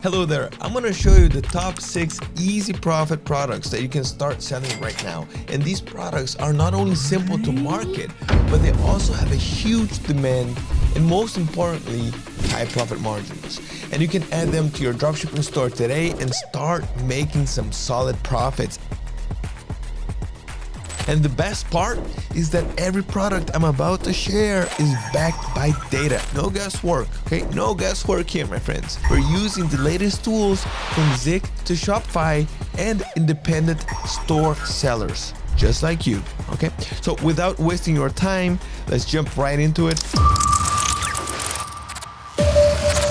Hello there, I'm going to show you the top 6 easy profit products that you can start selling right now. And these products are not only simple to market, but they also have a huge demand and most importantly, high profit margins. And you can add them to your dropshipping store today and start making some solid profits. And the best part is that every product I'm about to share is backed by data. No guesswork, okay? No guesswork here, my friends. We're using the latest tools from Zik to Shopify and independent store sellers, just like you, okay? So without wasting your time, let's jump right into it.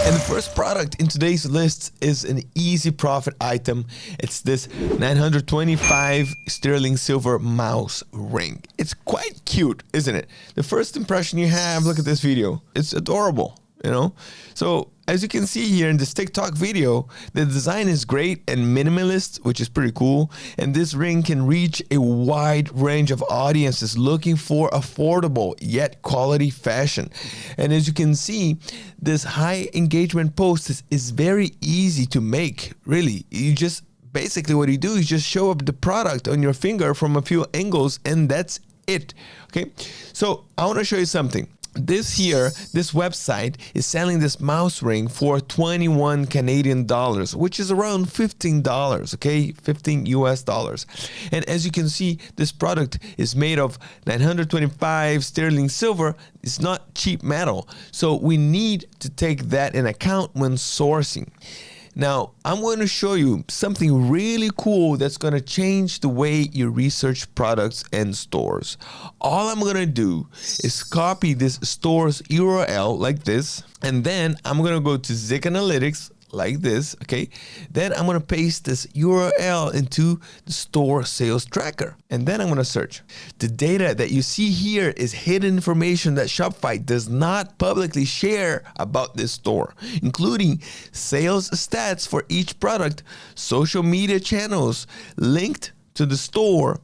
And the first product in today's list is an easy profit item. It's this 925 sterling silver mouse ring. It's quite cute, isn't it? The first impression you have, look at this video. It's adorable, you know? So as you can see here in this TikTok video, the design is great and minimalist, which is pretty cool. And this ring can reach a wide range of audiences looking for affordable yet quality fashion. And as you can see, this high engagement post is very easy to make, really. You just basically what you do is just show up the product on your finger from a few angles and that's it. Okay, so I want to show you something. This website is selling this mouse ring for 21 Canadian dollars, which is around $15, okay? 15 US dollars. And as you can see, this product is made of 925 sterling silver. It's not cheap metal. So we need to take that in account when sourcing. Now, I'm going to show you something really cool that's going to change the way you research products and stores. All I'm going to do is copy this store's URL like this, and then I'm going to go to Zik Analytics like this, okay? Then I'm going to paste this URL into the store sales tracker, and then I'm going to search. The data that you see here is hidden information that Shopify does not publicly share about this store, including sales stats for each product, social media channels linked to the store,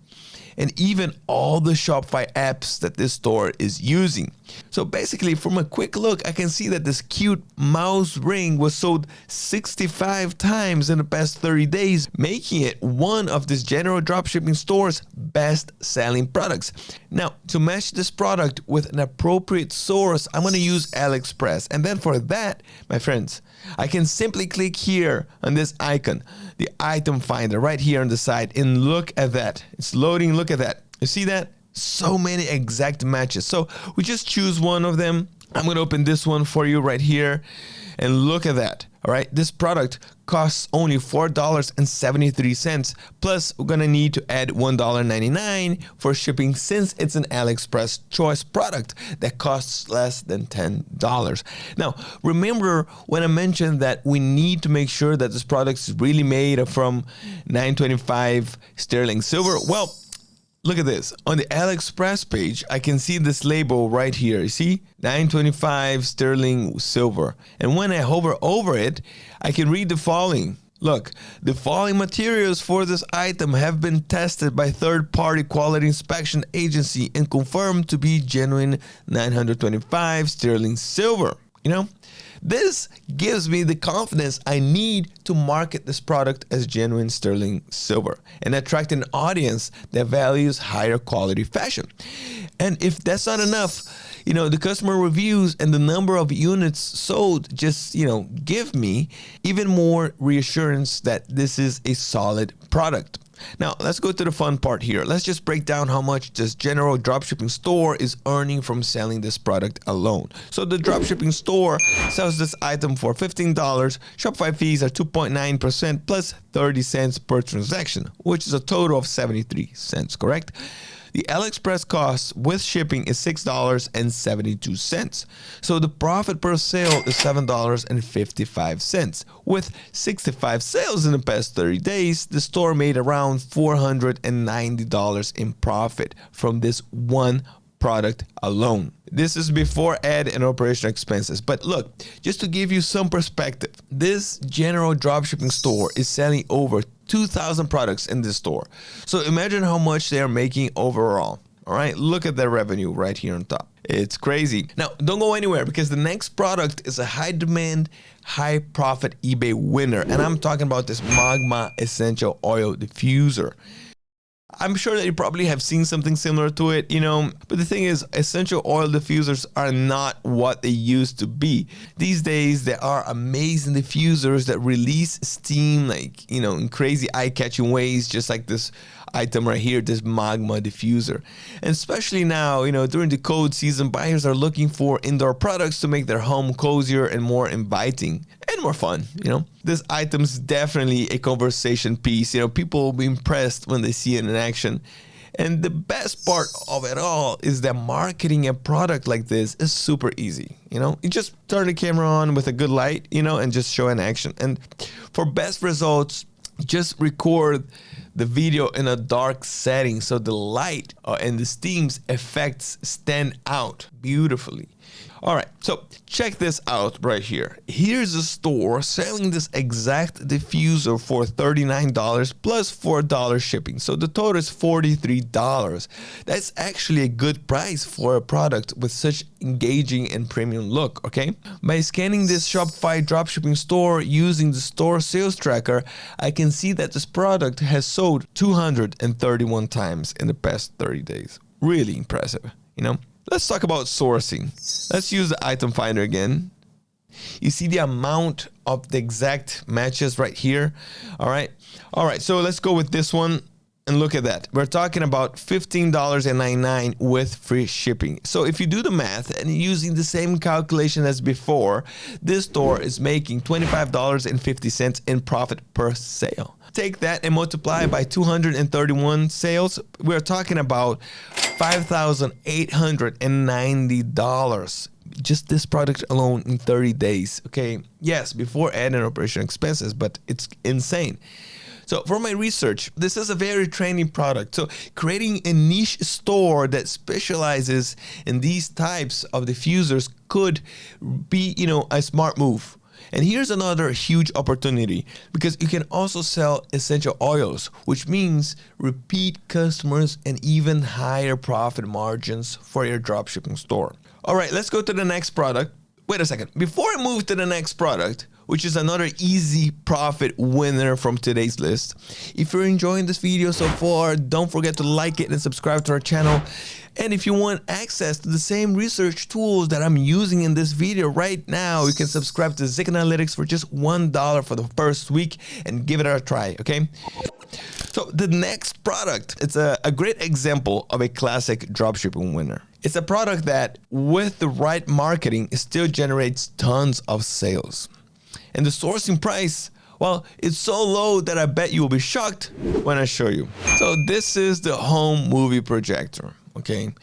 and even all the Shopify apps that this store is using. So basically, from a quick look, I can see that this cute mouse ring was sold 65 times in the past 30 days, making it one of this general dropshipping store's best-selling products. Now, to match this product with an appropriate source, I'm going to use AliExpress. And then for that, my friends, I can simply click here on this icon, the item finder right here on the side, and look at that. It's loading, look at that. You see that? So many exact matches. So we just choose one of them. I'm going to open this one for you right here, and look at that. All right, this product costs only $4.73, plus we're gonna need to add $1.99 for shipping since it's an AliExpress choice product that costs less than $10. Now, remember when I mentioned that we need to make sure that this product is really made from 925 sterling silver? Well, look at this. On the AliExpress page, I can see this label right here. You see? 925 sterling silver. And when I hover over it, I can read the following. Look, the following materials for this item have been tested by third-party quality inspection agency and confirmed to be genuine 925 sterling silver. You know? This gives me the confidence I need to market this product as genuine sterling silver and attract an audience that values higher quality fashion. And if that's not enough, you know, the customer reviews and the number of units sold just, you know, give me even more reassurance that this is a solid product. Now, let's go to the fun part here. Let's just break down how much this general dropshipping store is earning from selling this product alone. So the dropshipping store sells this item for $15. Shopify fees are 2.9% plus 30 cents per transaction, which is a total of 73 cents, correct? The AliExpress cost with shipping is $6.72. So the profit per sale is $7.55. With 65 sales in the past 30 days, the store made around $490 in profit from this one product alone. This is before ad and operational expenses. But look, just to give you some perspective, this general dropshipping store is selling over 2,000 products in this store. So imagine how much they are making overall. All right, look at their revenue right here on top. It's crazy. Now, don't go anywhere because the next product is a high demand, high profit eBay winner. And I'm talking about this Magma Essential Oil Diffuser. I'm sure that you probably have seen something similar to it, but the thing is, essential oil diffusers are not what they used to be. These days, there are amazing diffusers that release steam in crazy eye-catching ways, just like this item right here, this Magma diffuser. And especially now, during the cold season, buyers are looking for indoor products to make their home cozier and more inviting and more fun, This item's definitely a conversation piece. People will be impressed when they see it in action. And the best part of it all is that marketing a product like this is super easy. You just turn the camera on with a good light, and just show in action. And for best results, just record the video in a dark setting so the light and the steam's effects stand out beautifully. All right, so check this out right here. Here's a store selling this exact diffuser for $39 plus $4 shipping. So the total is $43. That's actually a good price for a product with such engaging and premium look, okay? By scanning this Shopify dropshipping store using the store sales tracker, I can see that this product has sold 231 times in the past 30 days. Really impressive, Let's talk about sourcing. Let's use the item finder again. You see the amount of the exact matches right here. All right, so let's go with this one and look at that. We're talking about $15.99 with free shipping. So if you do the math and using the same calculation as before, this store is making $25.50 in profit per sale. Take that and multiply by 231 sales. We're talking about $5,890. Just this product alone in 30 days. Okay. Yes, before adding operational expenses, but it's insane. So for my research, this is a very trendy product. So creating a niche store that specializes in these types of diffusers could be, a smart move. And here's another huge opportunity because you can also sell essential oils, which means repeat customers and even higher profit margins for your dropshipping store. All right, let's go to the next product. Wait a second. Before I move to the next product, which is another easy profit winner from today's list. If you're enjoying this video so far, don't forget to like it and subscribe to our channel. And if you want access to the same research tools that I'm using in this video right now, you can subscribe to Zik Analytics for just $1 for the first week and give it a try, okay? So the next product, it's a great example of a classic dropshipping winner. It's a product that, with the right marketing, still generates tons of sales. And the sourcing price, well, it's so low that I bet you will be shocked when I show you. So this is the home movie projector, okay?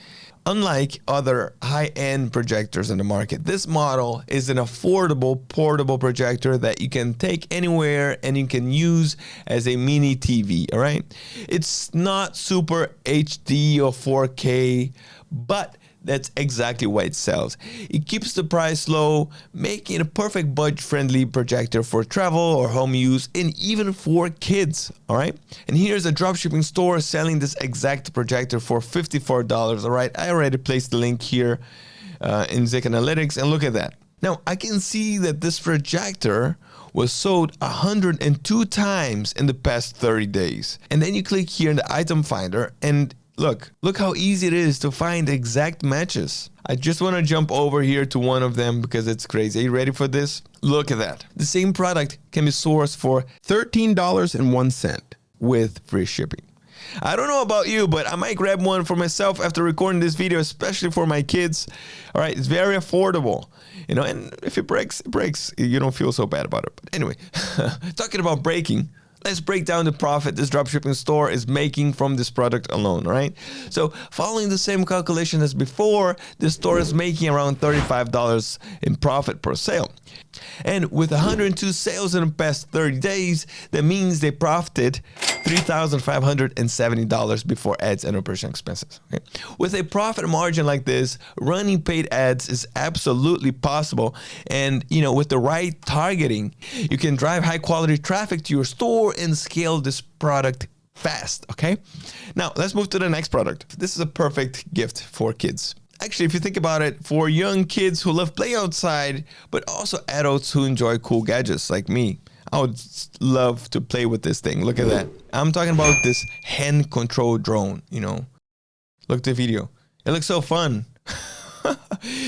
Unlike other high-end projectors in the market, this model is an affordable portable projector that you can take anywhere and you can use as a mini TV, all right? It's not super HD or 4K, but that's exactly why it sells. It keeps the price low, making it a perfect budget-friendly projector for travel or home use and even for kids, all right? And here's a dropshipping store selling this exact projector for $54, all right? I already placed the link here in Zik Analytics, and look at that. Now, I can see that this projector was sold 102 times in the past 30 days. And then you click here in the item finder and look how easy it is to find exact matches. I just want to jump over here to one of them because it's crazy. Are you ready for this? Look at that. The same product can be sourced for $13.01 with free shipping. I don't know about you, but I might grab one for myself after recording this video, especially for my kids. All right, it's very affordable, and if it breaks, it breaks. You don't feel so bad about it. But anyway, talking about breaking, let's break down the profit this dropshipping store is making from this product alone, right? So following the same calculation as before, this store is making around $35 in profit per sale. And with 102 sales in the past 30 days, that means they profited $3,570 before ads and operational expenses. Okay? With a profit margin like this, running paid ads is absolutely possible. And, with the right targeting, you can drive high quality traffic to your store and scale this product fast, okay? Now, let's move to the next product. This is a perfect gift for kids. Actually, if you think about it, for young kids who love playing outside, but also adults who enjoy cool gadgets like me, I would love to play with this thing. Look at that. I'm talking about this hand-controlled drone, you know. Look at the video. It looks so fun.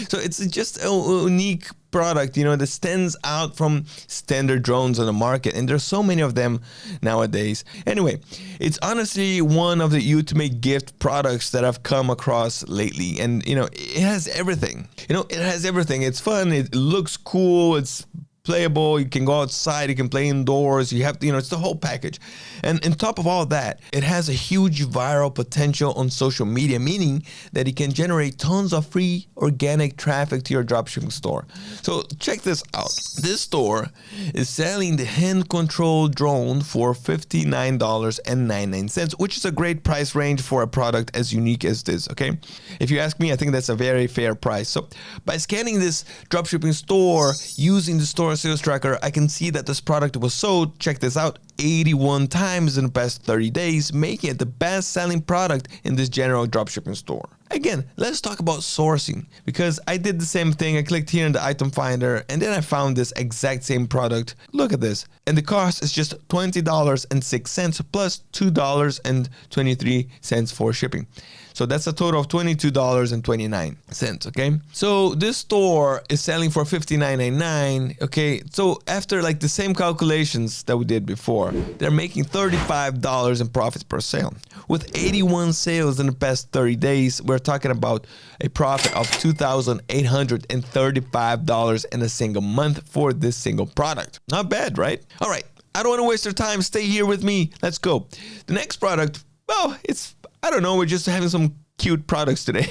So it's just a unique product, you know, that stands out from standard drones on the market. And there's so many of them nowadays. Anyway, it's honestly one of the ultimate gift products that I've come across lately. And, you know, it has everything. You know, it has everything. It's fun. It looks cool. It's playable. You can go outside, you can play indoors, you have to, you know, it's the whole package. And on top of all that, it has a huge viral potential on social media, meaning that it can generate tons of free organic traffic to your dropshipping store. So check this out. This store is selling the hand-controlled drone for $59.99, which is a great price range for a product as unique as this, okay? If you ask me, I think that's a very fair price. So by scanning this dropshipping store using the store sales tracker, I can see that this product was sold, check this out, 81 times in the past 30 days, making it the best selling product in this general dropshipping store. Again, let's talk about sourcing, because I did the same thing. I clicked here in the item finder and then I found this exact same product. Look at this. And the cost is just $20.06 plus $2.23 for shipping. So that's a total of $22.29, okay? So this store is selling for $59.99, okay? So after like the same calculations that we did before, they're making $35 in profits per sale. With 81 sales in the past 30 days, we're talking about a profit of $2,835 in a single month for this single product. Not bad, right? All right, I don't want to waste your time. Stay here with me. Let's go. The next product, well, I don't know, we're just having some cute products today.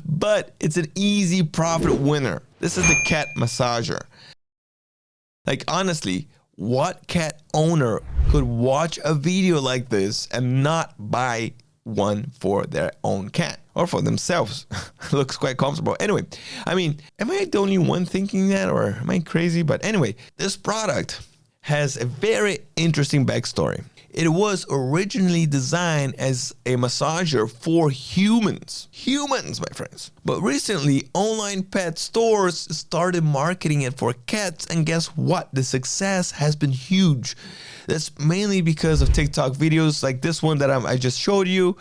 But it's an easy profit winner. This is the cat massager. Like, honestly, what cat owner could watch a video like this and not buy one for their own cat or for themselves? Looks quite comfortable. Anyway, I mean, am I the only one thinking that, or am I crazy? But anyway, this product has a very interesting backstory. It was originally designed as a massager for humans. Humans, my friends. But recently, online pet stores started marketing it for cats, and guess what? The success has been huge. That's mainly because of TikTok videos like this one that I just showed you.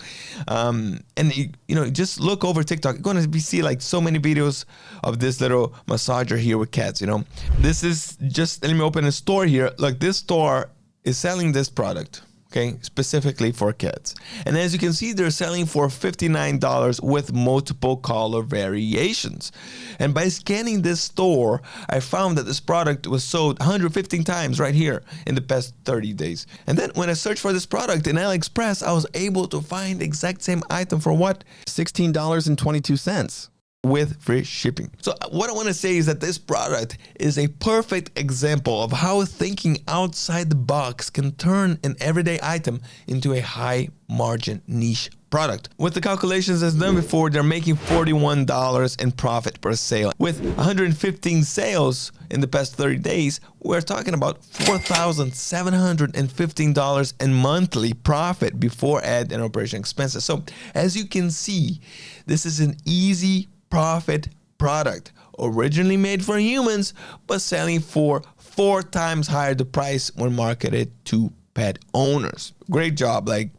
And you know, just look over TikTok. You're going to see like so many videos of this little massager here with cats, you know. This is just, let me open a store here. Look, this store is selling this product, okay, specifically for cats. And as you can see, they're selling for $59 with multiple color variations. And by scanning this store, I found that this product was sold 115 times right here in the past 30 days. And then when I searched for this product in AliExpress, I was able to find the exact same item for what? $16.22. with free shipping. So what I want to say is that this product is a perfect example of how thinking outside the box can turn an everyday item into a high margin niche product. With the calculations as done before, they're making $41 in profit per sale. With 115 sales in the past 30 days, we're talking about $4,715 in monthly profit before ad and operation expenses. So as you can see, this is an easy profit product, originally made for humans, but selling for 4 times higher the price when marketed to pet owners. Great job. Like,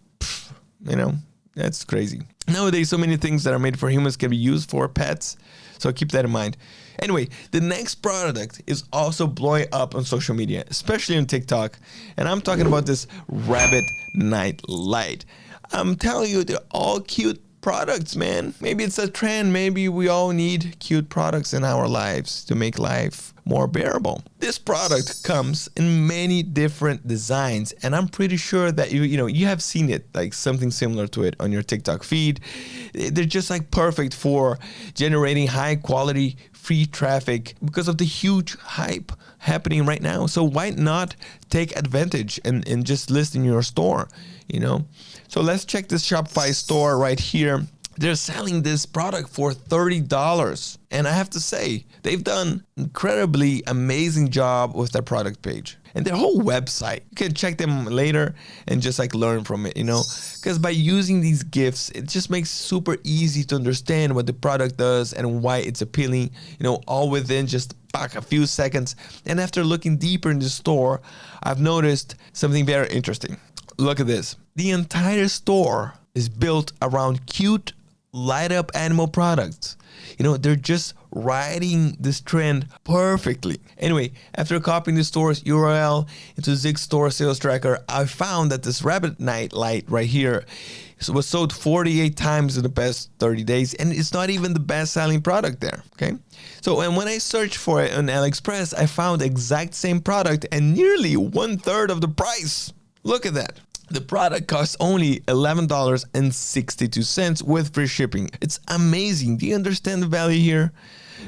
you know, that's crazy. Nowadays, so many things that are made for humans can be used for pets. So keep that in mind. Anyway, the next product is also blowing up on social media, especially on TikTok. And I'm talking about this rabbit night light. I'm telling you, they're all cute products, man. Maybe it's a trend. Maybe we all need cute products in our lives to make life more bearable. This product comes in many different designs, and I'm pretty sure that you have seen it, like something similar to it on your TikTok feed. They're just like perfect for generating high quality free traffic because of the huge hype happening right now. So why not take advantage and just list in your store, you know? So let's check this Shopify store right here. They're selling this product for $30. And I have to say, they've done incredibly amazing job with their product page. and their whole website. You can check them later and just like learn from it, you know, because by using these GIFs, it just makes super easy to understand what the product does and why it's appealing, you know, all within just a few seconds. And after looking deeper in the store, I've noticed something very interesting. Look at this. The entire store is built around cute, light up animal products. You know, they're just riding this trend perfectly. Anyway, after copying the store's URL into Zik's store sales tracker, I found that this rabbit night light right here was sold 48 times in the past 30 days, and it's not even the best selling product there, okay? So, and when I searched for it on AliExpress, I found the exact same product and nearly 1/3 of the price. Look at that. The product costs only $11.62 with free shipping. It's amazing. Do you understand the value here?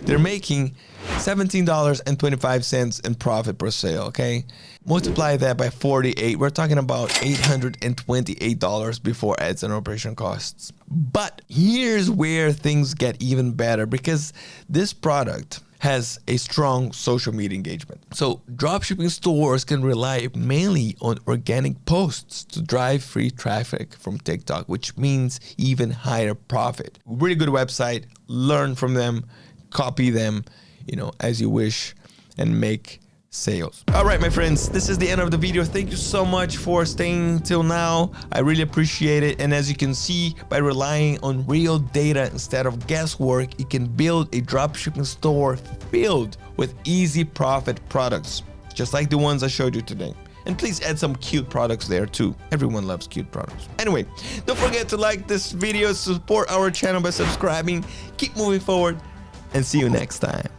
They're making $17.25 in profit per sale, okay? Multiply that by 48. We're talking about $828 before ads and operation costs. But here's where things get even better, because this product has a strong social media engagement. So dropshipping stores can rely mainly on organic posts to drive free traffic from TikTok, which means even higher profit. Really good website, learn from them, copy them, you know, as you wish, and make sales. All right, my friends, this is the end of the video. Thank you so much for staying till now. I really appreciate it. And as you can see, by relying on real data instead of guesswork, you can build a dropshipping store filled with easy profit products, just like the ones I showed you today. And please add some cute products there too. Everyone loves cute products. Anyway, don't forget to like this video, support our channel by subscribing. Keep moving forward, and see you next time.